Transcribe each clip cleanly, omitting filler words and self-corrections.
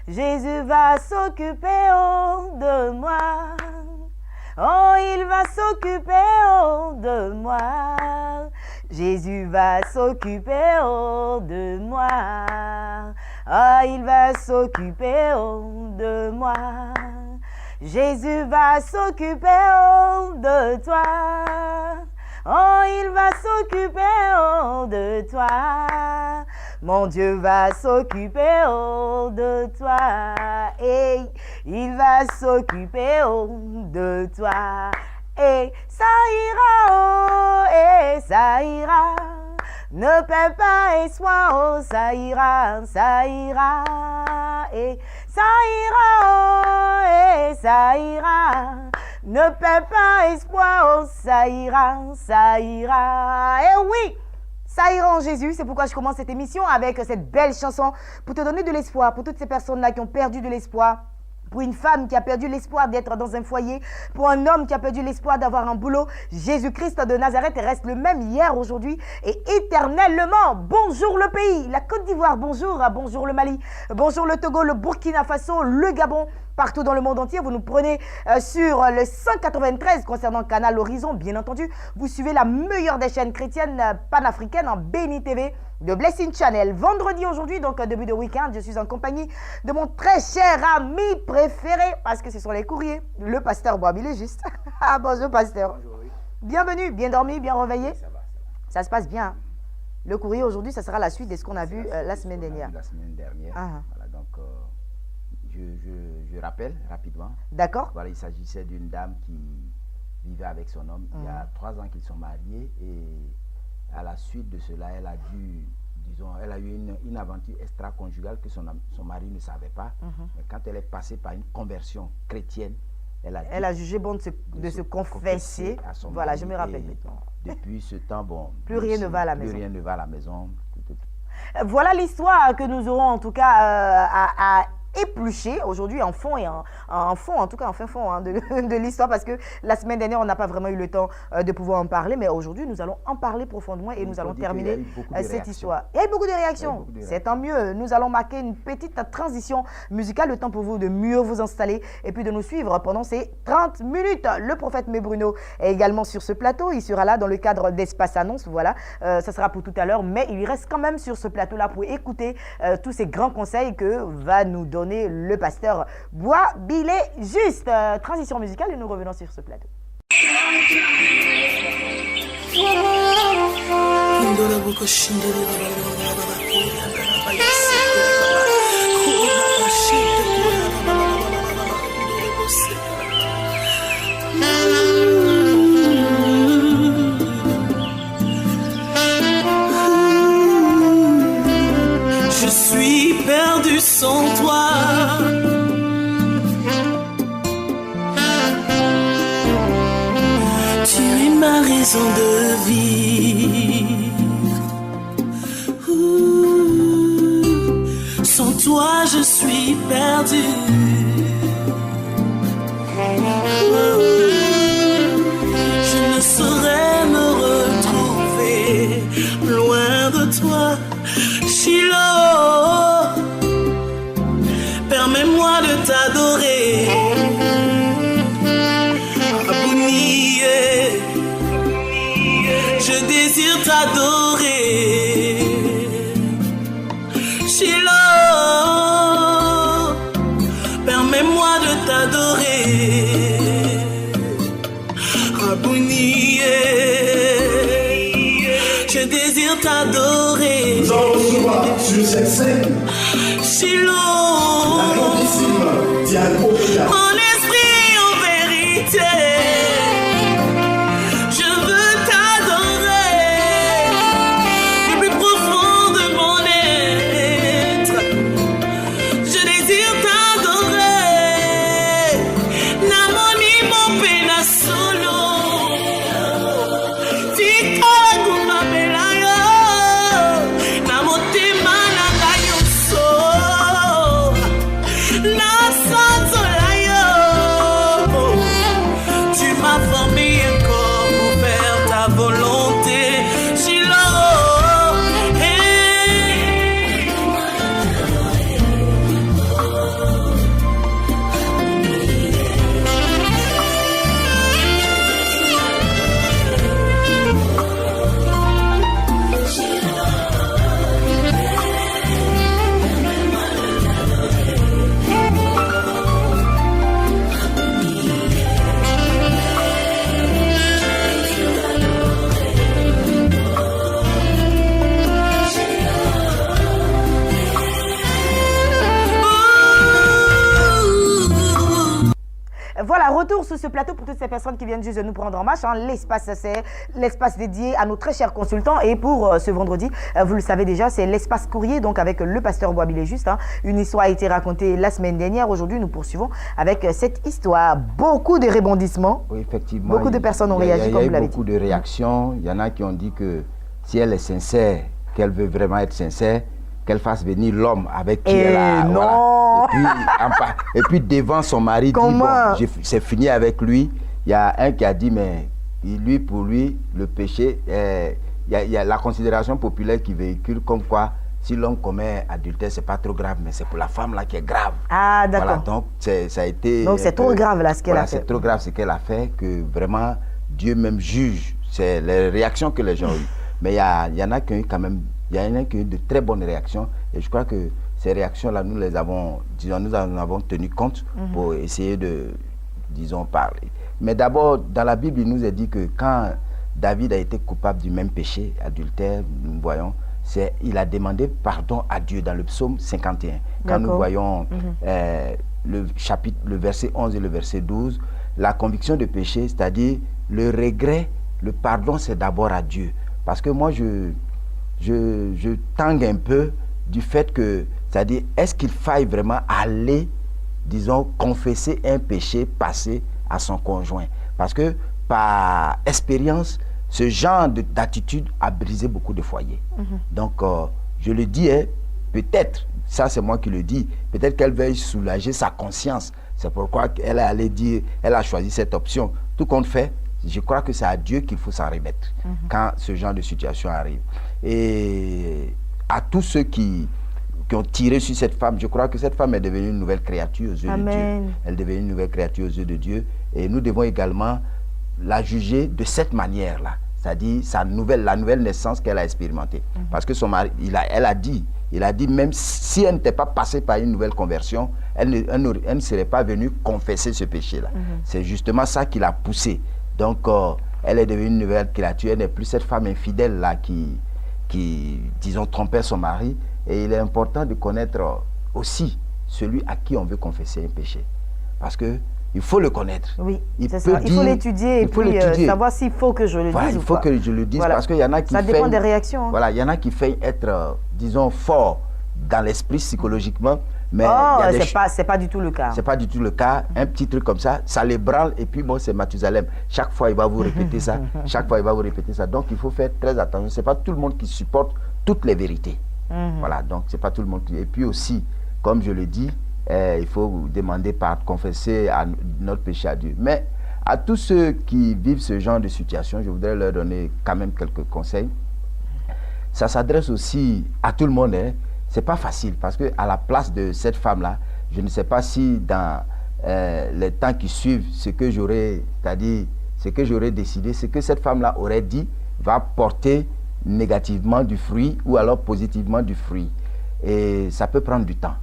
Jésus va s'occuper de moi. Oh, il va s'occuper de moi. Jésus va s'occuper de moi. Oh, il va s'occuper de moi. Jésus va s'occuper de toi. Oh, il va s'occuper de toi. Mon Dieu va s'occuper de toi. Et il va s'occuper de toi. Et ça ira, oh, et ça ira. Ne perds pas espoir, oh, ça ira, ça ira. Et ça ira, oh, et ça ira. Ne perds pas espoir, oh, ça ira, ça ira. Et oui! Ça ira en Jésus, c'est pourquoi je commence cette émission avec cette belle chanson pour te donner de l'espoir, pour toutes ces personnes-là qui ont perdu de l'espoir, pour une femme qui a perdu l'espoir d'être dans un foyer, pour un homme qui a perdu l'espoir d'avoir un boulot. Jésus-Christ de Nazareth reste le même hier, aujourd'hui et éternellement. Bonjour le pays, la Côte d'Ivoire, bonjour, bonjour le Mali, bonjour le Togo, le Burkina Faso, le Gabon. Partout dans le monde entier, vous nous prenez sur le 193 concernant Canal Horizon, bien entendu. Vous suivez la meilleure des chaînes chrétiennes panafricaines en Béni TV de Blessing Channel. Vendredi aujourd'hui, donc début de week-end, je suis en compagnie de mon très cher ami préféré, parce que ce sont les courriers, le pasteur Bob, il est juste. Ah, bonjour pasteur. Bonjour, oui. Bienvenue, bien dormi, bien réveillé. Ça va. Ça se passe bien. Le courrier aujourd'hui, ça sera la suite de ce qu'on a vu la semaine dernière. La semaine dernière. Voilà, donc... Je rappelle rapidement. D'accord. Voilà, il s'agissait d'une dame qui vivait avec son homme. Il y a 3 ans qu'ils sont mariés et à la suite de cela, elle a dû, disons, elle a eu une aventure extra-conjugale que son mari ne savait pas. Mais quand elle est passée par une conversion chrétienne, elle a jugé bon de se confesser à son mari. Voilà, je me rappelle maintenant. Depuis ce temps, bon, plus rien ne va à la maison. Plus rien ne va à la maison. Voilà l'histoire que nous aurons en tout cas à épluché aujourd'hui en fond et en fond, en tout cas en fin fond de l'histoire, parce que la semaine dernière on n'a pas vraiment eu le temps de pouvoir en parler, mais aujourd'hui nous allons en parler profondément et nous allons terminer cette histoire. Il y a eu beaucoup de réactions, c'est tant mieux. Nous allons marquer une petite transition musicale, le temps pour vous de mieux vous installer et puis de nous suivre pendant ces 30 minutes. Le prophète Mebruno est également sur ce plateau, il sera là dans le cadre d'Espace Annonce, voilà, ça sera pour tout à l'heure, mais il reste quand même sur ce plateau là pour écouter tous ces grands conseils que va nous donner le pasteur Bois Bilé juste. Transition musicale et nous revenons sur ce plateau. Je suis perdu sans toi. Tu es ma raison de vivre. Sans toi, je suis perdu. Je ne saurais me retrouver loin de toi. Shiloh, permets-moi de t'adorer. Abounié, je désire t'adorer. Shiloh, permets-moi de t'adorer. Abounié, je désire t'adorer. Nous allons recevoir sur cette scène Shiloh, la grandissime Diane Opéa. en esprit, en vérité, je veux t'adorer du plus profond de mon être. Je désire t'adorer. Namoni mon pena solo. Tika kuma belayo. Namotema na gayo so. retour sur ce plateau pour toutes ces personnes qui viennent juste de nous prendre en marche. Hein. L'espace, c'est l'espace dédié à nos très chers consultants. Et pour ce vendredi, vous le savez déjà, c'est l'espace courrier, donc avec le pasteur Boisbilé Juste. Hein. Une histoire a été racontée la semaine dernière. Aujourd'hui, nous poursuivons avec cette histoire. Beaucoup de rebondissements. Oui, effectivement. Beaucoup de personnes ont réagi, comme vous l'avez dit. Il y a eu beaucoup de réactions. Il y en a qui ont dit que si elle est sincère, qu'elle veut vraiment être sincère, qu'elle fasse venir l'homme avec qui elle a... Non. Voilà. Et puis devant son mari, comment? Dit, bon, c'est fini avec lui. Il y a un qui a dit, mais lui, pour lui, le péché, il y a la considération populaire qui véhicule comme quoi, si l'homme commet adultère, c'est pas trop grave, mais c'est pour la femme là qui est grave. Ah, d'accord. Voilà, donc ça a été... Donc c'est trop grave là ce qu'elle a fait. C'est trop grave ce qu'elle a fait, que vraiment, Dieu même juge. C'est les réactions que les gens ont eues. Mais il y en a qui ont eu quand même... Il y en a qui ont eu de très bonnes réactions et je crois que ces réactions-là, nous les avons, disons, nous en avons tenu compte pour essayer de, disons, parler. Mais d'abord, dans la Bible, il nous est dit que quand David a été coupable du même péché, adultère, nous voyons, il a demandé pardon à Dieu dans le psaume 51. Quand nous voyons le verset 11 et le verset 12, la conviction de péché, c'est-à-dire le regret, le pardon, c'est d'abord à Dieu. Parce que moi, je tangue un peu du fait que, c'est-à-dire, est-ce qu'il faille vraiment aller, disons, confesser un péché passé à son conjoint? Parce que, par expérience, ce genre d'attitude a brisé beaucoup de foyers. Donc, je le dis, hein, peut-être, ça c'est moi qui le dis, peut-être qu'elle veuille soulager sa conscience. C'est pourquoi elle est allée dire, elle a choisi cette option. Tout compte fait, je crois que c'est à Dieu qu'il faut s'en remettre quand ce genre de situation arrive. Et à tous ceux qui ont tiré sur cette femme, je crois que cette femme est devenue une nouvelle créature aux yeux de Dieu. Elle est devenue une nouvelle créature aux yeux de Dieu. Et nous devons également la juger de cette manière-là. C'est-à-dire la nouvelle naissance qu'elle a expérimentée. Parce que son mari, il a dit, même si elle n'était pas passée par une nouvelle conversion, elle ne serait pas venue confesser ce péché-là. C'est justement ça qui l'a poussée. Donc, elle est devenue une nouvelle créature. Elle n'est plus cette femme infidèle-là qui, disons, trompait son mari. Et il est important de connaître aussi celui à qui on veut confesser un péché. Parce que il faut le connaître. Oui, c'est ça. Il faut l'étudier et puis savoir s'il faut que je le dise ou pas. Il faut que je le dise parce qu'il y en a qui... Ça dépend des réactions. Hein. Voilà, il y en a qui feignent être, disons, forts dans l'esprit psychologiquement. Mais c'est pas du tout le cas. C'est pas du tout le cas. Un petit truc comme ça, ça les branle et puis bon, c'est Mathusalem. Chaque fois, il va vous répéter ça. Chaque fois, il va vous répéter ça. Donc, il faut faire très attention. C'est pas tout le monde qui supporte toutes les vérités. Voilà, donc c'est pas tout le monde qui... Et puis aussi, comme je le dis, il faut demander confesser notre péché à Dieu. Mais à tous ceux qui vivent ce genre de situation, je voudrais leur donner quand même quelques conseils. Ça s'adresse aussi à tout le monde, hein. C'est pas facile parce que à la place de cette femme-là, je ne sais pas si dans les temps qui suivent, ce que j'aurais décidé, ce que cette femme-là aurait dit va porter négativement du fruit ou alors positivement du fruit. Et ça peut prendre du temps.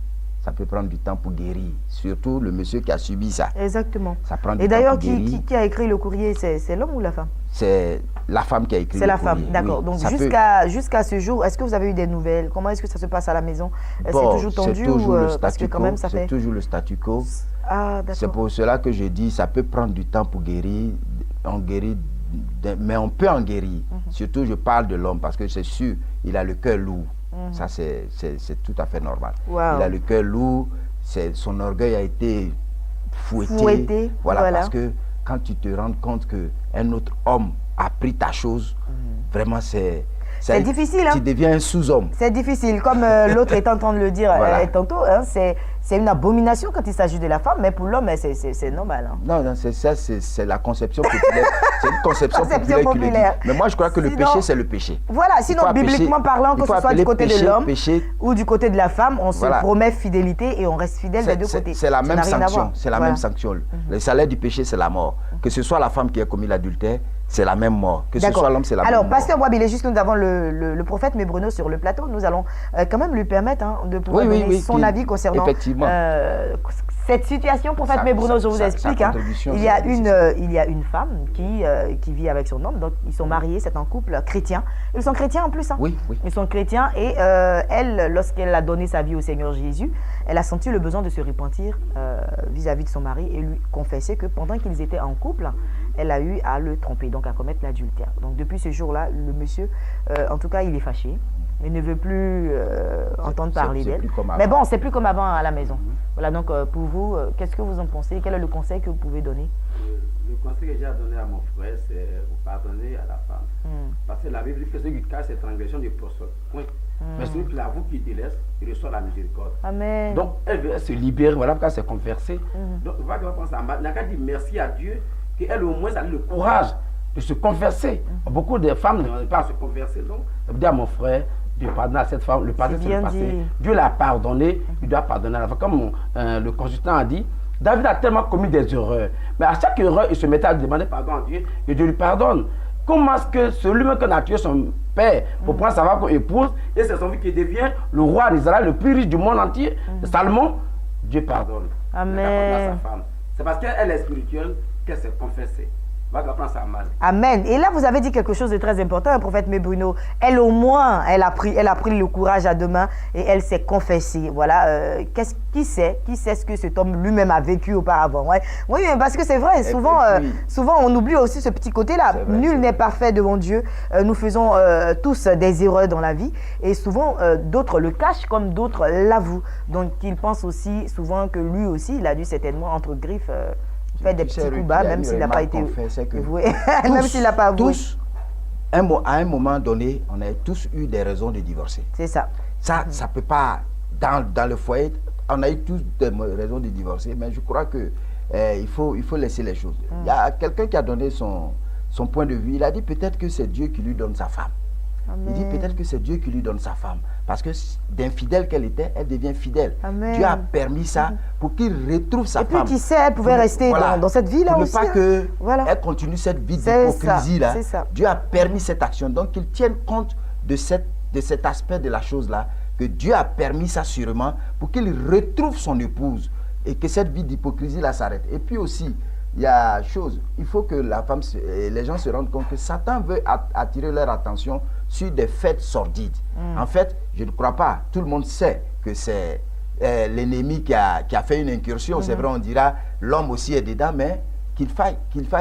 Ça peut prendre du temps pour guérir. Surtout le monsieur qui a subi ça. Exactement. Ça prend du Et temps d'ailleurs, pour guérir. qui a écrit le courrier? C'est l'homme ou la femme? C'est la femme qui a écrit le courrier. C'est la femme, d'accord. Oui, donc jusqu'à ce jour, est-ce que vous avez eu des nouvelles? Comment est-ce que ça se passe à la maison? C'est toujours tendu ou parce que quand même ça fait... C'est toujours le statu quo. Ah, d'accord. C'est pour cela que je dis ça peut prendre du temps pour guérir. On guérit, mais on peut en guérir. Surtout, je parle de l'homme parce que c'est sûr, il a le cœur lourd. Ça, c'est tout à fait normal. Wow. Il a le cœur lourd. Son orgueil a été fouetté. Voilà, parce que quand tu te rends compte qu'un autre homme a pris ta chose, vraiment c'est difficile. Hein? Tu deviens un sous-homme. C'est difficile, comme l'autre est en train de le dire tantôt. Hein, c'est une abomination quand il s'agit de la femme, mais pour l'homme, c'est normal. Hein. Non, c'est ça, c'est la conception populaire. C'est une conception populaire qui le dit. Mais moi, je crois que le péché, c'est le péché. Voilà, sinon, bibliquement parlant, que ce soit du côté de l'homme ou du côté de la femme, on se promet fidélité et on reste fidèle des deux côtés. C'est la même sanction. C'est la même sanction. Le salaire du péché, c'est la mort. Que ce soit la femme qui a commis l'adultère, c'est la même mort. Que ce soit l'homme, c'est la même mort. Alors, pasteur Boisbilé Juste, nous avons le prophète Bruno sur le plateau. Nous allons quand même lui permettre de pouvoir donner son avis concernant cette situation, prophète Bruno, je vous explique. Hein. Il y a une femme qui vit avec son homme, donc ils sont mariés, c'est un couple chrétien. Ils sont chrétiens en plus. Hein. Oui. Ils sont chrétiens et elle, lorsqu'elle a donné sa vie au Seigneur Jésus, elle a senti le besoin de se repentir vis-à-vis de son mari et lui confesser que pendant qu'ils étaient en couple, elle a eu à le tromper, donc à commettre l'adultère. Donc depuis ce jour-là, le monsieur, en tout cas, il est fâché. Il ne veut plus entendre parler d'elle. Mais bon, c'est plus comme avant à la maison. Voilà, donc pour vous, qu'est-ce que vous en pensez? Quel est le conseil que vous pouvez donner? Le conseil que j'ai à donner à mon frère, c'est pardonner à la femme. Parce que la Bible dit que celui qui cache ses transgressions ne procède point. Mais celui qui l'avoue, qui délaisse, il reçoit la miséricorde. Amen. Donc elle veut se libérer, voilà pourquoi elle s'est conversée. Donc on va penser à elle n'a qu'à dire merci à Dieu, qu'elle au moins a eu le courage de se converser. Beaucoup de femmes n'ont pas à se converser. Donc ça veut dire à mon frère, de pardonner à cette femme, le pardon c'est le passé. Dieu l'a pardonné, il doit pardonner à la femme. Comme le consultant a dit, David a tellement commis des erreurs. Mais à chaque erreur, il se mettait à demander pardon à Dieu et Dieu lui pardonne. Comment est-ce que celui-même qui a tué son père pour prendre sa femme comme épouse, et c'est son fils qui devient le roi d'Israël, le plus riche du monde entier, Salomon, Dieu pardonne. Amen. C'est parce qu'elle est spirituelle qu'elle s'est confessée. Amen. Et là, vous avez dit quelque chose de très important, prophète Bruno. Elle, au moins, elle a pris le courage à deux mains et elle s'est confessée. Voilà. Qui sait ce que cet homme lui-même a vécu auparavant? Ouais. Oui, parce que c'est vrai. Souvent, on oublie aussi ce petit côté-là. Nul n'est parfait devant Dieu. Nous faisons tous des erreurs dans la vie. Et souvent, d'autres le cachent comme d'autres l'avouent. Donc, ils pensent aussi souvent que lui aussi, il a dû certainement, entre griffes, faire des petits coups bas, même s'il n'a pas été avoué. Même s'il n'a pas avoué. Tous, à un moment donné, on a tous eu des raisons de divorcer. C'est ça. Ça ne peut pas, dans le foyer, on a eu tous des raisons de divorcer, mais je crois que il faut laisser les choses. Il y a quelqu'un qui a donné son point de vue. Il a dit peut-être que c'est Dieu qui lui donne sa femme. Amen. Il dit peut-être que c'est Dieu qui lui donne sa femme. Parce que d'infidèle qu'elle était, elle devient fidèle. Amen. Dieu a permis ça pour qu'il retrouve sa femme. Et puis qui sait, elle pouvait rester dans cette vie-là aussi. Pour ne pas qu'elle continue cette vie d'hypocrisie-là. Dieu a permis cette action. Donc qu'il tienne compte de cet aspect de la chose-là, que Dieu a permis ça sûrement pour qu'il retrouve son épouse et que cette vie d'hypocrisie-là s'arrête. Et puis aussi, il y a chose, il faut que les gens se rendent compte que Satan veut attirer leur attention sur des faits sordides. En fait, je ne crois pas. Tout le monde sait que c'est l'ennemi qui a fait une incursion. C'est vrai, on dira, l'homme aussi est dedans, mais qu'il faille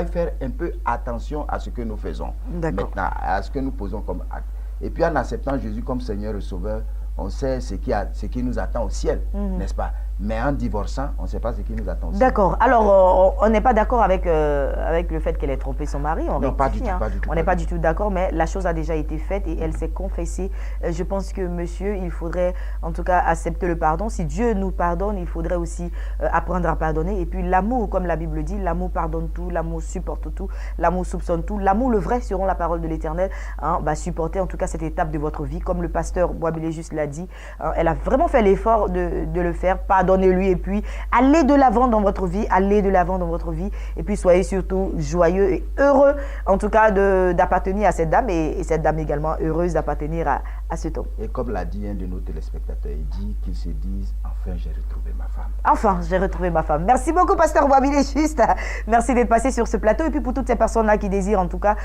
faire un peu attention à ce que nous faisons maintenant, à ce que nous posons comme acte. Et puis en acceptant Jésus comme Seigneur et Sauveur, on sait ce qui nous attend au ciel, n'est-ce pas? Mais en divorçant, on ne sait pas ce qui nous attend au ciel. D'accord. Alors, on n'est pas d'accord avec le fait qu'elle ait trompé son mari. Non, pas du tout. On n'est pas du tout d'accord, mais la chose a déjà été faite et elle s'est confessée. Je pense que monsieur, il faudrait en tout cas accepter le pardon. Si Dieu nous pardonne, il faudrait aussi apprendre à pardonner. Et puis l'amour, comme la Bible dit, l'amour pardonne tout, l'amour supporte tout, l'amour soupçonne tout. L'amour, le vrai, selon la parole de l'Éternel, va supporter en tout cas cette étape de votre vie. Comme le pasteur Boisbélé juste l'a dit, elle a vraiment fait l'effort de le faire. Pardonnez-lui et puis allez de l'avant dans votre vie, et puis soyez surtout joyeux et heureux en tout cas d'appartenir à cette dame et cette dame également heureuse d'appartenir à cet homme. Et comme l'a dit un de nos téléspectateurs, il dit qu'ils se disent enfin j'ai retrouvé ma femme. Enfin j'ai retrouvé ma femme. Merci beaucoup pasteur Boisbélé juste. Merci d'être passé sur ce plateau et puis pour toutes ces personnes-là qui désirent en tout cas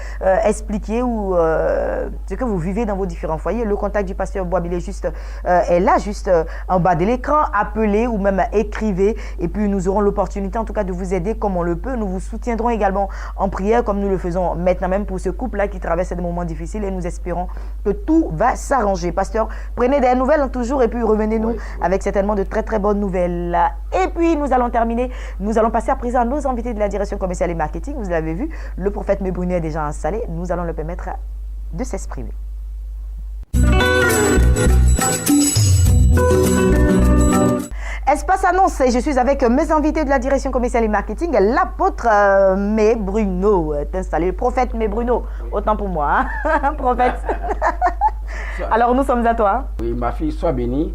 expliquer ou ce que vous vivez dans vos différents foyers, le contact du pasteur Boisbélé juste est là, juste en bas de l'écran. Appelez ou même écrivez et puis nous aurons l'opportunité en tout cas de vous aider comme on le peut. Nous vous soutiendrons également en prière comme nous le faisons maintenant même pour ce couple-là qui traverse des moments difficiles et nous espérons que tout va s'arranger. Pasteur, prenez des nouvelles toujours et puis revenez-nous avec certainement de très très bonnes nouvelles. Et puis nous allons terminer, nous allons passer à présent à nos invités de la direction commerciale et marketing. Vous l'avez vu, le prophète Bruno est déjà installé. Nous allons le permettre de s'exprimer. Espace annonce, je suis avec mes invités de la direction commerciale et marketing, l'apôtre Bruno est installé, le prophète Bruno, autant pour moi, hein? Prophète. Alors nous sommes à toi. Oui, ma fille, sois bénie.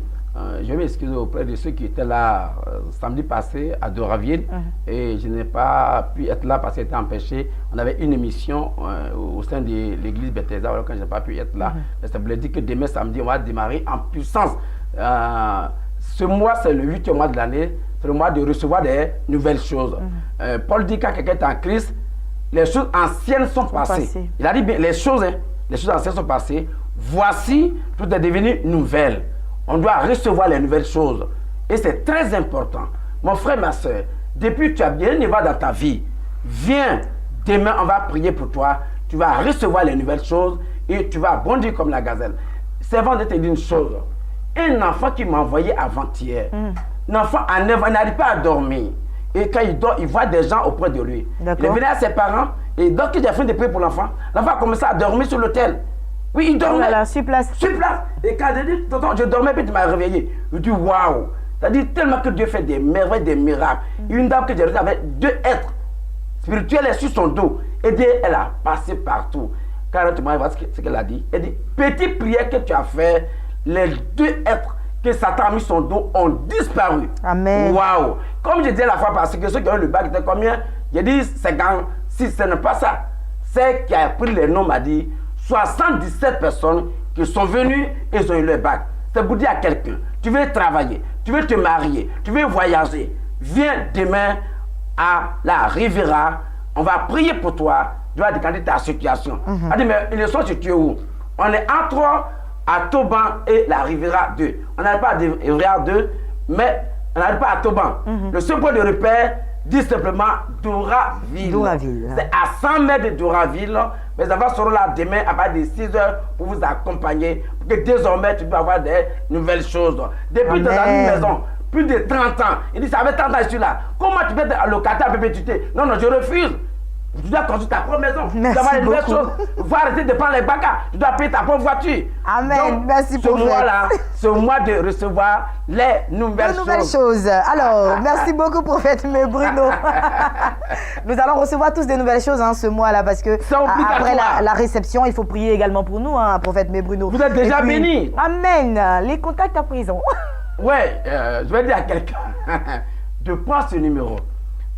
Je m'excuse auprès de ceux qui étaient là samedi passé à Doraville et je n'ai pas pu être là parce que j'étais empêché. On avait une émission au sein de l'église Bethesda, alors quand je n'ai pas pu être là. Ça voulait dire que demain samedi, on va démarrer en puissance. Ce mois, c'est le 8e mois de l'année. c'est le mois de recevoir des nouvelles choses. Paul dit quand quelqu'un est en Christ, les choses anciennes sont passées. Il a dit bien, les choses anciennes sont passées. Voici, tout est devenu nouvelle. On doit recevoir les nouvelles choses. Et c'est très important. Mon frère, ma soeur, depuis que tu as bien va dans ta vie, viens, demain on va prier pour toi. Tu vas recevoir les nouvelles choses et tu vas bondir comme la gazelle. C'est avant de te dire une chose. Un enfant qui m'a envoyé avant-hier, un enfant en œuvre, il n'arrive pas à dormir. Et quand il dort, il voit des gens auprès de lui. Il est venu à ses parents et donc il a fini de prier pour l'enfant. L'enfant a commencé à dormir sur l'autel. Oui, il dormait. Voilà, sur place. Sur place. Et quand je dis, tonton, je dormais, puis tu m'as réveillé. Je dis, waouh. C'est-à-dire tellement que Dieu fait des merveilles, des miracles. Une dame que j'ai reçue avec 2 êtres spirituels sur son dos. Et Dieu, elle a passé partout. Quand tu m'as vu ce qu'elle a dit, elle dit, petite prière que tu as fait, les 2 êtres que Satan a mis son dos ont disparu. Amen. Waouh. Comme je disais la fois passée, que ceux qui ont eu le bac étaient combien? J'ai dit 56, ce n'est pas ça. C'est qui a pris les noms, m'a dit 77 personnes qui sont venues et ils ont eu le bac. C'est pour dire à quelqu'un, tu veux travailler, tu veux te marier, tu veux voyager, viens demain à la Riviera, on va prier pour toi, tu vas décanter ta situation. Elle dit, mais ils sont situés où? On est entre à Toban et la Riviera 2. On n'arrive pas à Riviera 2, mais on n'arrive pas à Toban. Le seul point de repère dit simplement Douraville. C'est à 100 mètres de Douraville. Mes enfants seront là demain à partir de 6 heures pour vous accompagner. Pour que désormais tu peux avoir des nouvelles choses. Depuis dans une maison, plus de 30 ans. Il dit, ça fait 30 ans que je suis là. Comment tu peux être locataire à perpétuité? Non, je refuse. Tu dois construire ta propre maison. Merci tu dois avoir les nouvelles beaucoup. choses. Il faut arrêter de prendre les bacas. Tu dois payer ta propre voiture. Amen. Donc, merci ce beaucoup. mois-là, c'est au mois de recevoir les nouvelles choses. Alors, merci beaucoup, prophète Bruno. Nous allons recevoir tous des nouvelles choses ce mois-là parce que après la réception, il faut prier également pour nous, prophète Bruno. Vous êtes déjà bénis. Amen. Les contacts à présent. Ouais, je vais dire à quelqu'un de prendre ce numéro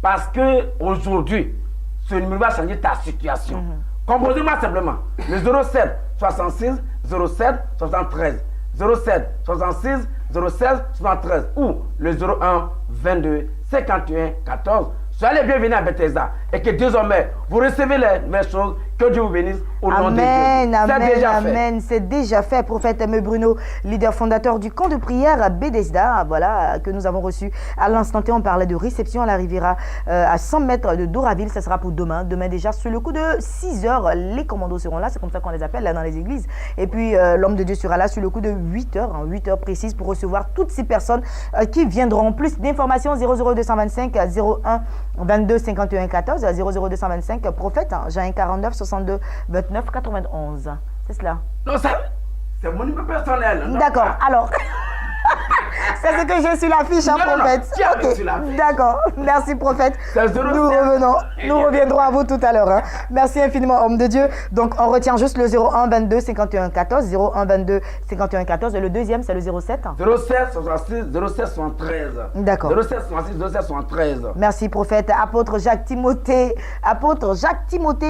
parce que aujourd'hui, ce numéro va changer ta situation. Composez-moi simplement le 07 66 07 73 07 66 07 73 ou le 01 22 51 14. Soyez les bienvenus à Bethesda et que désormais vous recevez les mêmes choses. Que Dieu vous bénisse au nom de Dieu. Amen. C'est déjà fait, prophète Bruno, leader fondateur du camp de prière à Bethesda, voilà, que nous avons reçu à l'instant T. On parlait de réception à la Riviera à 100 mètres de Douraville. Ça sera pour demain. Demain déjà, sur le coup de 6 heures, les commandos seront là. C'est comme ça qu'on les appelle là dans les églises. Et puis l'homme de Dieu sera là sur le coup de 8 heures, 8 heures précises pour recevoir toutes ces personnes qui viendront. Plus d'informations 00225 01 22 51 14 00225 prophète Jean 49 62 29 91. C'est cela. Non, ça, c'est mon numéro personnel. D'accord, alors. C'est ce que j'ai sur l'affiche, prophète. Okay. D'accord, merci, prophète. Nous reviendrons à vous tout à l'heure. Merci infiniment, homme de Dieu. Donc, on retient juste le 01 22 51 14, 01 22 51 14. Et le deuxième, c'est le 07 07 66 07 73. D'accord. 07 66 07 73. Merci, prophète. Apôtre Jacques Timothée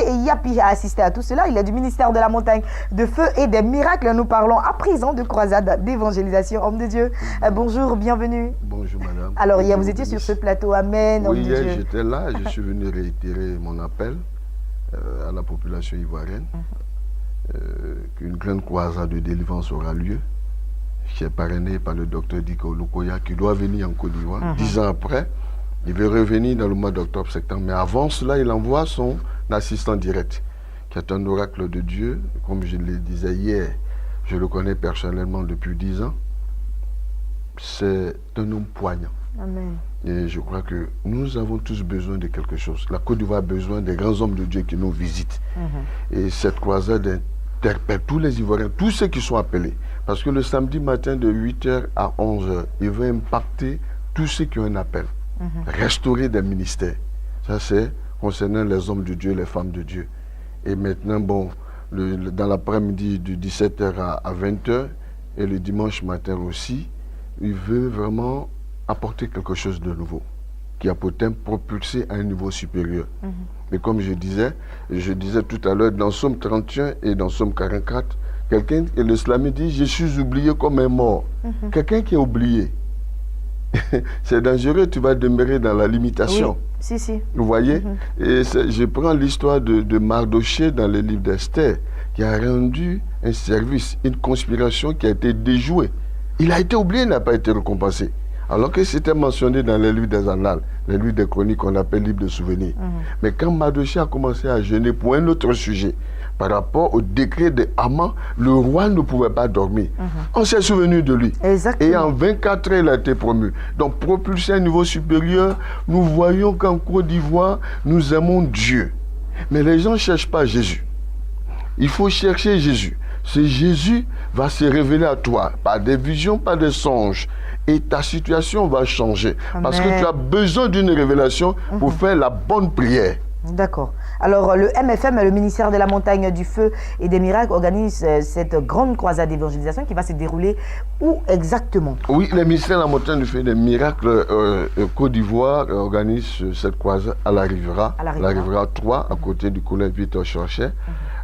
et Yapi a assisté à tout cela. Il est du ministère de la montagne de feu et des miracles. Nous parlons à présent de croisade d'évangélisation. Homme de Dieu, bonjour, bienvenue. Bonjour, madame. Alors, hier, vous étiez sur ce plateau. Amen. Oui, hier, j'étais là. Je suis venu réitérer mon appel à la population ivoirienne qu'une grande croisade de délivrance aura lieu, qui est parrainée par le docteur Diko Lukoya, qui doit venir en Côte d'Ivoire. 10 ans après, il veut revenir dans le mois d'octobre-septembre. Mais avant cela, il envoie son assistant direct, qui est un oracle de Dieu. Comme je le disais hier, je le connais personnellement depuis 10 ans. C'est un homme poignant. Amen. Et je crois que nous avons tous besoin de quelque chose. La Côte d'Ivoire a besoin des grands hommes de Dieu qui nous visitent. Et cette croisade interpelle tous les Ivoiriens, tous ceux qui sont appelés. Parce que le samedi matin de 8h à 11h, il va impacter tous ceux qui ont un appel. Restaurer des ministères. Ça, c'est concernant les hommes de Dieu, les femmes de Dieu. Et maintenant, bon, dans l'après-midi de 17h à 20h, et le dimanche matin aussi, il veut vraiment apporter quelque chose de nouveau, qui a peut-être propulsé à un niveau supérieur. Mais comme je disais tout à l'heure, dans Somme 31 et dans Somme 44, quelqu'un, et le slamé dit, je suis oublié comme un mort. Quelqu'un qui est oublié, c'est dangereux, tu vas demeurer dans la limitation. Oui, si. Vous voyez? Et je prends l'histoire de Mardochée dans le livre d'Esther, qui a rendu un service, une conspiration qui a été déjouée. Il a été oublié, il n'a pas été récompensé. Alors que c'était mentionné dans les livres des Annales, les livres des chroniques qu'on appelle livres de souvenirs. Mais quand Mardochée a commencé à jeûner pour un autre sujet, par rapport au décret de Haman, le roi ne pouvait pas dormir. On s'est souvenu de lui. Exactement. Et en 24 heures, il a été promu. Donc, propulsé à un niveau supérieur, nous voyons qu'en Côte d'Ivoire, nous aimons Dieu. Mais les gens ne cherchent pas Jésus. Il faut chercher Jésus. Ce Jésus va se révéler à toi par des visions, par des songes. Et ta situation va changer. Amen. Parce que tu as besoin d'une révélation pour faire la bonne prière. D'accord. Alors, le MFM, le ministère de la Montagne du Feu et des Miracles, organise cette grande croisade d'évangélisation qui va se dérouler où exactement? Oui, le ministère de la Montagne du Feu et des Miracles Côte d'Ivoire organise cette croisade à la Rivera 3, à côté du collège Victor Chorchet.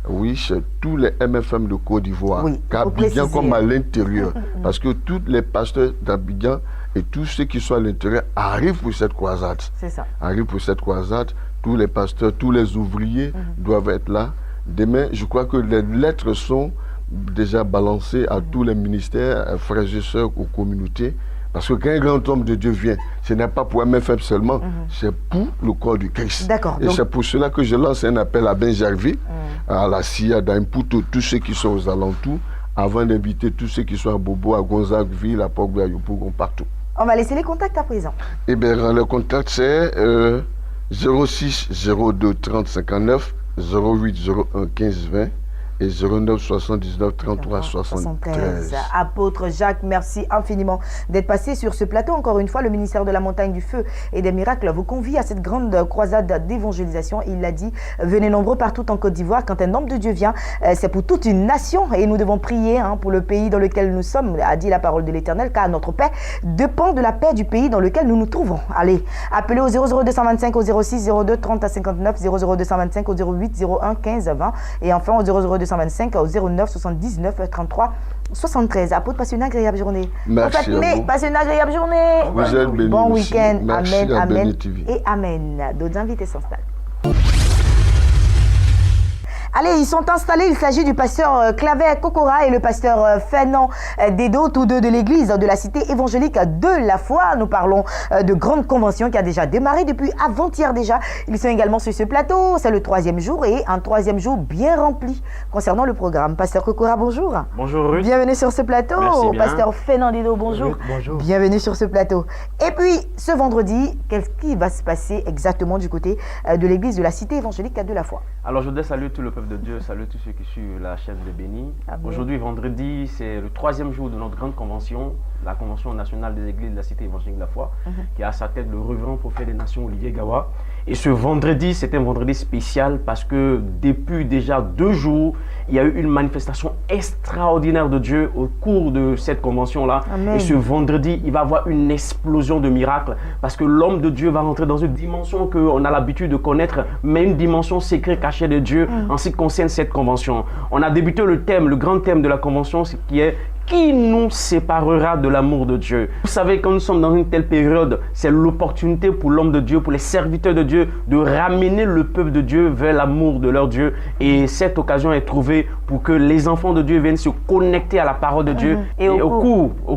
Oui, chez tous les MFM de Côte d'Ivoire, oui, qu'Abidjan comme à l'intérieur. Parce que tous les pasteurs d'Abidjan et tous ceux qui sont à l'intérieur arrivent pour cette croisade. C'est ça. Arrivent pour cette croisade. Tous les pasteurs, tous les ouvriers doivent être là. Demain, je crois que les lettres sont déjà balancées à tous les ministères, frères et sœurs, aux communautés. Parce que quand un grand homme de Dieu vient, ce n'est pas pour MFM seulement, c'est pour le corps du Christ. D'accord. Et donc, c'est pour cela que je lance un appel à Benjarvi, à la CIA, à Imputo, tous ceux qui sont aux alentours, avant d'inviter tous ceux qui sont à Bobo, à Gonzagueville, à Pogba, à Yopougon, partout. On va laisser les contacts à présent. Eh bien, le contact, c'est 06 02 30 59, 08 01 15 20 et 09 79 33 73. Apôtre Jacques, merci infiniment d'être passé sur ce plateau. Encore une fois, le ministère de la Montagne du Feu et des Miracles vous convie à cette grande croisade d'évangélisation. Il l'a dit, venez nombreux partout en Côte d'Ivoire. Quand un homme de Dieu vient, c'est pour toute une nation et nous devons prier pour le pays dans lequel nous sommes, a dit la parole de l'Éternel, car notre paix dépend de la paix du pays dans lequel nous nous trouvons. Allez, appelez au 00225 au 06 02 30 à 59, 00225 au 08 01 15 20 et enfin au 00225 au 09 79 33 73. Apôtre, passez une agréable journée. Merci à vous. Passez une agréable journée. Vous êtes bénis. Bon week-end. Merci amen, à amen TV. et amen. D'autres invités s'installent. Allez, ils sont installés. Il s'agit du pasteur Claver Kokora et le pasteur Fernand Dedo, tous deux de l'église de la cité évangélique de la foi. Nous parlons de grande convention qui a déjà démarré depuis avant-hier déjà. Ils sont également sur ce plateau. C'est le 3e jour et un 3e jour bien rempli concernant le programme. Pasteur Kokora, bonjour. Bonjour Ruth. Bienvenue sur ce plateau. Merci bien. Pasteur Fernand Dedo, bonjour. Ruth, bonjour. Bienvenue sur ce plateau. Et puis, ce vendredi, qu'est-ce qui va se passer exactement du côté de l'église de la cité évangélique de la foi? Alors, je voudrais saluer tout le peuple de Dieu, saluer tous ceux qui suivent la chaîne de Béni. Aujourd'hui, vendredi, c'est le 3e jour de notre grande convention, la Convention nationale des églises de la cité évangélique de la foi, qui a à sa tête le révérend prophète des nations, Olivier Gawa. Et ce vendredi, c'est un vendredi spécial parce que depuis déjà 2 jours, il y a eu une manifestation extraordinaire de Dieu au cours de cette convention-là. Et ce vendredi, il va y avoir une explosion de miracles parce que l'homme de Dieu va rentrer dans une dimension qu'on a l'habitude de connaître, mais une dimension secrète cachée de Dieu en ce qui concerne cette convention. On a débuté le thème, le grand thème de la convention, qui est qui nous séparera de l'amour de Dieu? Vous savez, quand nous sommes dans une telle période, c'est l'opportunité pour l'homme de Dieu, pour les serviteurs de Dieu, de ramener le peuple de Dieu vers l'amour de leur Dieu. Et cette occasion est trouvée pour que les enfants de Dieu viennent se connecter à la parole de Dieu. Et au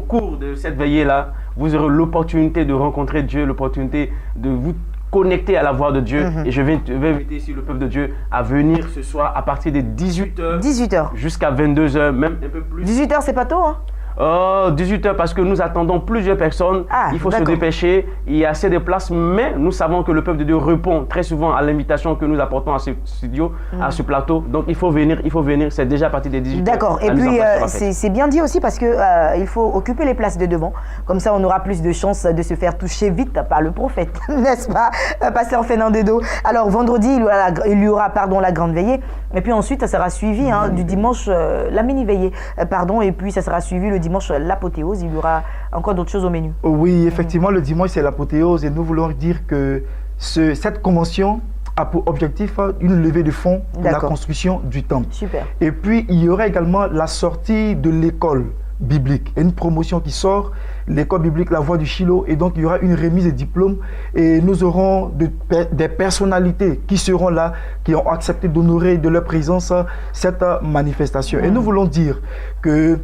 cours de cette veillée-là, vous aurez l'opportunité de rencontrer Dieu, l'opportunité de vous connecté à la voix de Dieu. Et je vais inviter ici le peuple de Dieu à venir ce soir à partir de 18h jusqu'à 22h, même un peu plus. 18h, c'est pas tôt, hein? 18h parce que nous attendons plusieurs personnes. Il faut se dépêcher. Il y a assez de places, mais nous savons que le peuple de Dieu répond très souvent à l'invitation que nous apportons à ce studio, à ce plateau. Donc il faut venir, c'est déjà à partir des 18h. D'accord. Et puis c'est bien dit aussi parce que il faut occuper les places de devant. Comme ça, on aura plus de chances de se faire toucher vite par le prophète, n'est-ce pas, pasteur Fernand Dedo? Alors vendredi, il y aura la grande veillée. Et puis ensuite, ça sera suivi du dimanche, la mini-veillée, et puis ça sera suivi le dimanche l'apothéose. Il y aura encore d'autres choses au menu. Oui, effectivement, le dimanche c'est l'apothéose et nous voulons dire que cette convention a pour objectif une levée de fonds pour la construction du temple. Super. Et puis il y aura également la sortie de l'école biblique, une promotion qui sort l'école biblique La Voie du Shiloh. Et donc, il y aura une remise de diplômes et nous aurons des personnalités qui seront là, qui ont accepté d'honorer de leur présence cette manifestation. Et nous voulons dire que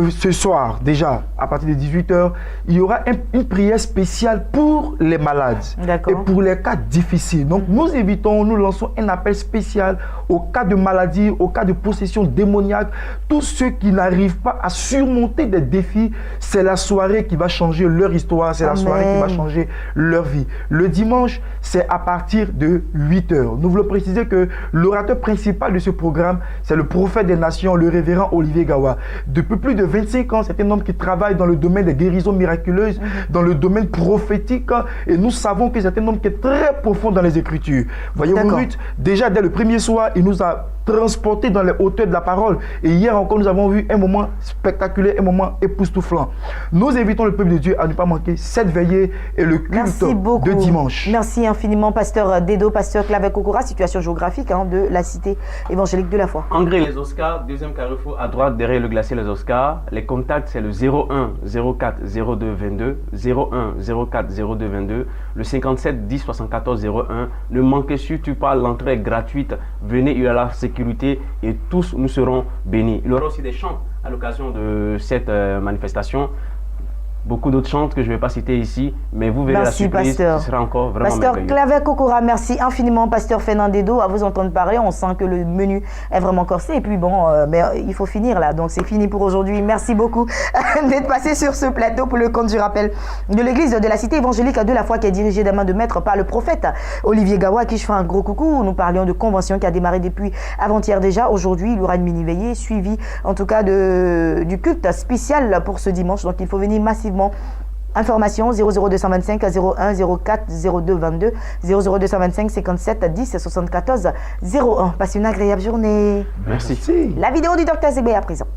ce soir, déjà, à partir de 18h, il y aura une prière spéciale pour les malades et pour les cas difficiles. Donc, nous lançons un appel spécial aux cas de maladie, aux cas de possession démoniaque, tous ceux qui n'arrivent pas à surmonter des défis. C'est la soirée qui va changer leur histoire, c'est la soirée qui va changer leur vie. Le dimanche, c'est à partir de 8h. Nous voulons préciser que l'orateur principal de ce programme, c'est le prophète des nations, le révérend Olivier Gawa. Depuis plus de 25 ans, c'est un homme qui travaille dans le domaine des guérisons miraculeuses, dans le domaine prophétique, et nous savons que c'est un homme qui est très profond dans les Écritures. Voyez-vous, Ruth, déjà dès le premier soir, il nous a transportés dans les hauteurs de la parole. Et hier encore, nous avons vu un moment spectaculaire, un moment époustouflant. Nous invitons le peuple de Dieu à ne pas manquer cette veillée et le culte de dimanche. Merci infiniment, pasteur Dedo, pasteur Clavet Kokora, situation géographique de la cité évangélique de la foi. Engrais les Oscars, deuxième carrefour à droite, derrière le glacier les Oscars. Les contacts, c'est le 01 04 02 22, 01 04 02 22, le 57 10 74 01. Ne manquez surtout pas, l'entrée est gratuite. Venez, il y a la sécurité et tous nous serons bénis. Il y aura aussi des chants à l'occasion de cette manifestation. Beaucoup d'autres chants que je ne vais pas citer ici, mais vous verrez la surprise, ce sera encore vraiment Pasteur merveilleux. Clavet Kokora, merci infiniment, pasteur Fernandez. À vous entendre parler, on sent que le menu est vraiment corsé. Et puis bon, mais il faut finir là, donc c'est fini pour aujourd'hui. Merci beaucoup d'être passé sur ce plateau pour le compte du rappel de l'église de la cité évangélique de la foi qui est dirigée des mains de maître par le prophète Olivier Gawa, à qui je fais un gros coucou. Nous parlions de convention qui a démarré depuis avant-hier déjà. Aujourd'hui, il y aura une mini-veillée suivie en tout cas du culte spécial pour ce dimanche. Donc il faut venir massivement. Information 00225 01 04 02 22 00225 57 10 74 01. Passez une agréable journée. Merci. La vidéo du Dr Zébé à présent.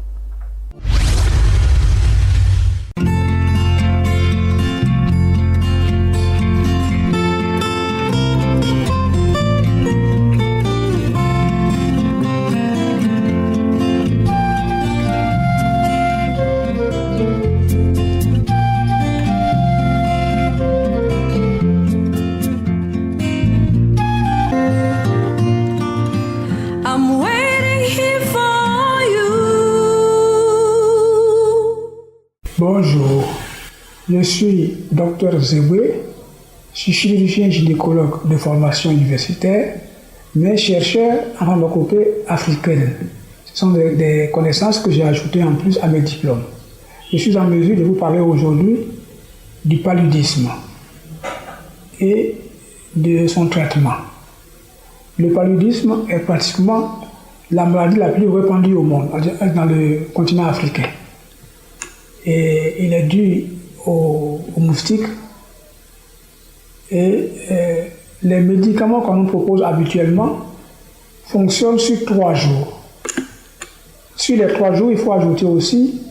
Bonjour, je suis Dr Zébé, je suis chirurgien gynécologue de formation universitaire, mais chercheur en pharmacopée africaine. Ce sont des connaissances que j'ai ajoutées en plus à mes diplômes. Je suis en mesure de vous parler aujourd'hui du paludisme et de son traitement. Le paludisme est pratiquement la maladie la plus répandue au monde, dans le continent africain. Et il est dû aux moustiques. Et les médicaments qu'on nous propose habituellement fonctionnent sur 3 jours. Sur les 3 jours, il faut ajouter aussi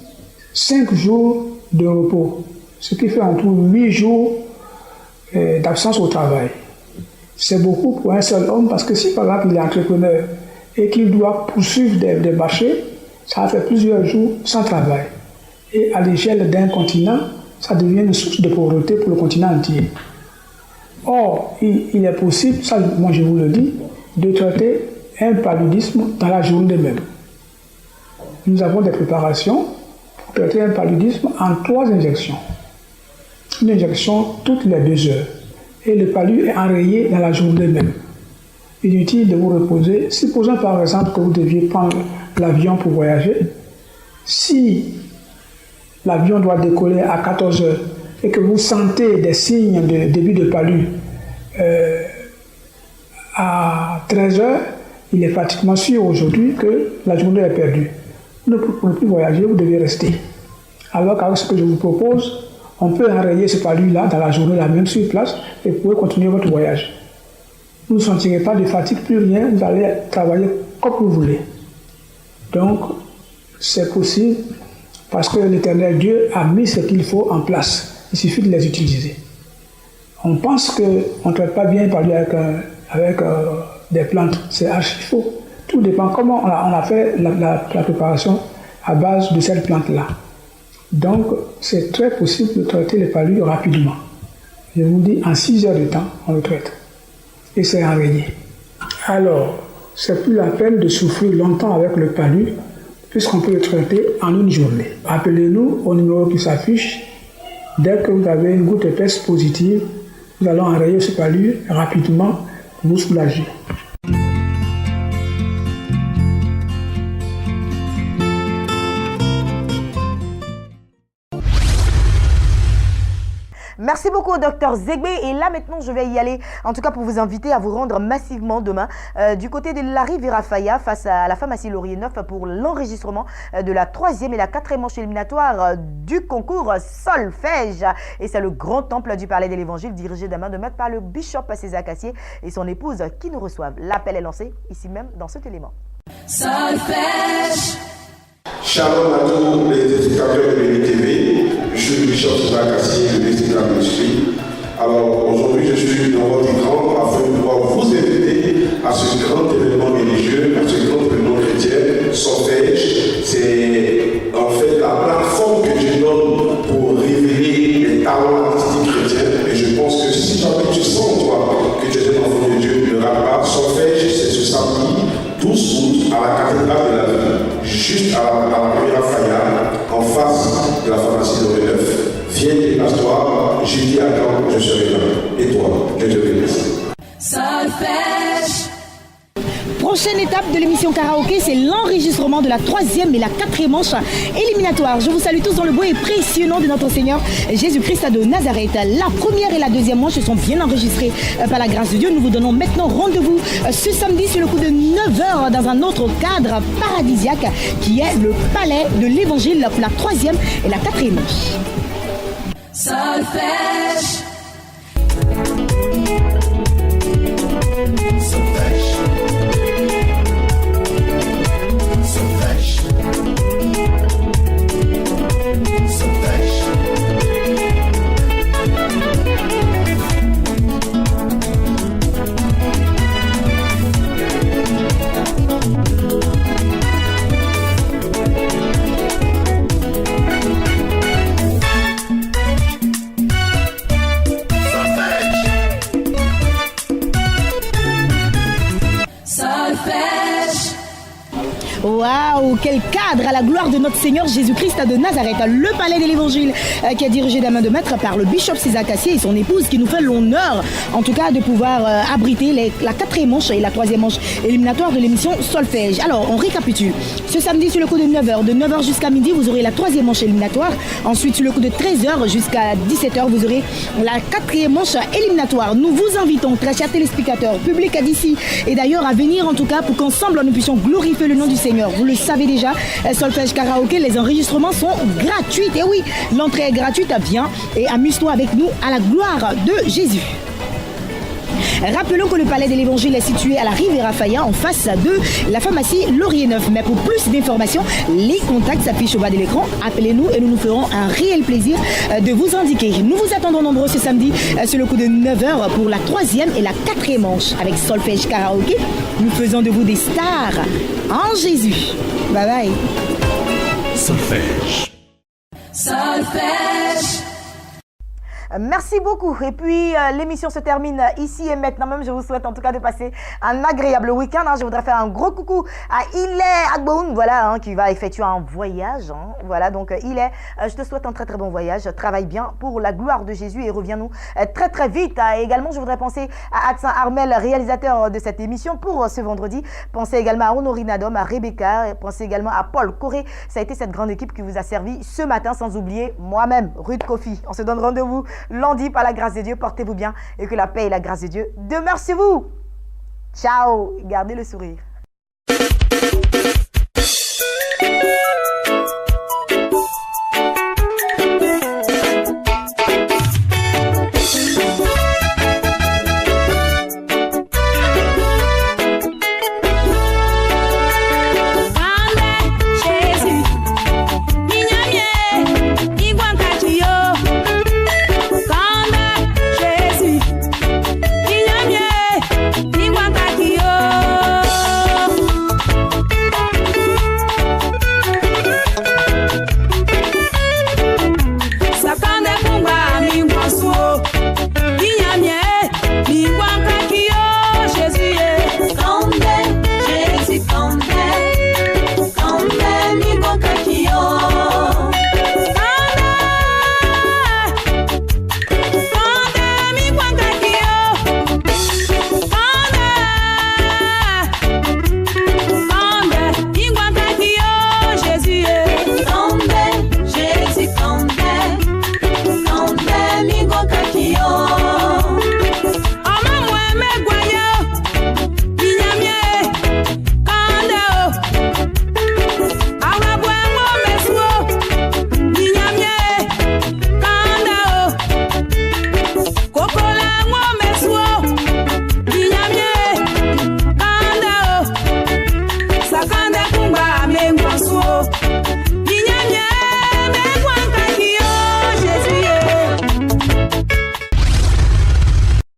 5 jours de repos, ce qui fait en tout 8 jours d'absence au travail. C'est beaucoup pour un seul homme parce que si par exemple il est entrepreneur et qu'il doit poursuivre des marchés, ça va faire plusieurs jours sans travail. Et à l'échelle d'un continent, ça devient une source de pauvreté pour le continent entier. Or, il est possible, ça moi je vous le dis, de traiter un paludisme dans la journée même. Nous avons des préparations pour traiter un paludisme en 3 injections. Une injection toutes les 2 heures. Et le palud est enrayé dans la journée même. Inutile de vous reposer. Supposons par exemple que vous deviez prendre l'avion pour voyager. Si l'avion doit décoller à 14 heures et que vous sentez des signes de début de palud à 13 heures, il est pratiquement sûr aujourd'hui que la journée est perdue. Vous ne pouvez plus voyager, vous devez rester. Alors qu'avec ce que je vous propose, on peut enrayer ce palud-là dans la journée, la même sur place, et vous pouvez continuer votre voyage. Vous ne sentirez pas de fatigue, plus rien, vous allez travailler comme vous voulez. Donc, c'est possible parce que l'Éternel Dieu a mis ce qu'il faut en place. Il suffit de les utiliser. On pense qu'on ne traite pas bien par lui avec des plantes. C'est archi faux. Tout dépend comment on a fait la préparation à base de cette plante-là. Donc, c'est très possible de traiter les palus rapidement. Je vous dis, en 6 heures de temps, on le traite. Et c'est enrayé. Alors, c'est plus la peine de souffrir longtemps avec le palu, puisqu'on peut le traiter en une journée. Appelez-nous au numéro qui s'affiche. Dès que vous avez une goutte épaisse positive, nous allons enrayer ce palu rapidement pour vous soulager. Merci beaucoup, Dr Zegbe. Et là, maintenant, je vais y aller, en tout cas pour vous inviter à vous rendre massivement demain du côté de la Riviera Faya face à la pharmacie Laurier 9 pour l'enregistrement de la 3e et la 4e manche éliminatoire du concours Solfège. Et c'est le grand temple du Palais de l'Évangile dirigé de main de maître par le bishop César Cassier et son épouse qui nous reçoivent. L'appel est lancé ici même dans cet élément. Solfège. Shalom à tous les téléspectateurs de Béni TV. Je suis le bishop César Cassier, le district de l'Esprit. Alors aujourd'hui, je suis dans votre écran afin de pouvoir vous inviter à ce grand événement religieux, à ce grand événement chrétien, Solfège. C'est en fait la plateforme que Dieu donne pour révéler les talents artistiques chrétiens. Et je pense que si jamais tu sens toi que tu es un enfant de Dieu, ne rate pas. Solfège, c'est ce samedi 12 août à la cathédrale de la vie, juste à la Riviera Faya, en face de la pharmacie de Renef. Viens, déplace-toi, j'ai dit à quand je serai là. Et toi, que te bénisse. Solfège. Prochaine étape de l'émission Karaoké, c'est l'enregistrement de la 3e et la 4e manche éliminatoire. Je vous salue tous dans le beau et précieux nom de notre Seigneur Jésus-Christ de Nazareth. La première et la 2e manche sont bien enregistrées par la grâce de Dieu. Nous vous donnons maintenant rendez-vous ce samedi sur le coup de 9h dans un autre cadre paradisiaque qui est le Palais de l'Évangile pour la 3e et la 4e manche. Solfège. Waouh, quel cadre à la gloire de notre Seigneur Jésus-Christ de Nazareth. Le Palais de l'Évangile qui est dirigé d'un main de maître par le bishop César Cassier et son épouse qui nous fait l'honneur, en tout cas, de pouvoir abriter la 4e manche et la 3e manche éliminatoire de l'émission Solfège. Alors, on récapitule. Ce samedi, sur le coup de 9h, de 9h jusqu'à midi, vous aurez la 3e manche éliminatoire. Ensuite, sur le coup de 13h jusqu'à 17h, vous aurez la 4e manche éliminatoire. Nous vous invitons, très chers téléspectateurs, public d'ici et d'ailleurs à venir, en tout cas, pour qu'ensemble, nous puissions glorifier le nom du Seigneur. Vous le savez déjà, Solfège Karaoké, les enregistrements sont gratuits. Et oui, l'entrée est gratuite. Viens et amuse-toi avec nous à la gloire de Jésus. Rappelons que le Palais de l'Évangile est situé à la Riviera Faya en face de la pharmacie Laurier 9. Mais pour plus d'informations, les contacts s'affichent au bas de l'écran. Appelez-nous et nous nous ferons un réel plaisir de vous indiquer. Nous vous attendons nombreux ce samedi sur le coup de 9h pour la 3e et la 4e manche avec Solfège Karaoké. Nous faisons de vous des stars en Jésus. Bye bye. Solfège. Solfège. Merci beaucoup. Et puis, l'émission se termine ici et maintenant même. Je vous souhaite en tout cas de passer un agréable week-end. Je voudrais faire un gros coucou à Ilé Agboun, voilà, qui va effectuer un voyage. Voilà, donc Ilé, je te souhaite un très très bon voyage. Travaille bien pour la gloire de Jésus et reviens-nous très très vite. Et également, je voudrais penser à Adsin Armel, réalisateur de cette émission pour ce vendredi. Pensez également à Honorine Adom, à Rebecca. Pensez également à Paul Coré. Ça a été cette grande équipe qui vous a servi ce matin, sans oublier moi-même, Ruth Kofi. On se donne rendez-vous lundi par la grâce de Dieu. Portez-vous bien et que la paix et la grâce de Dieu demeurent sur vous. Ciao. Gardez le sourire.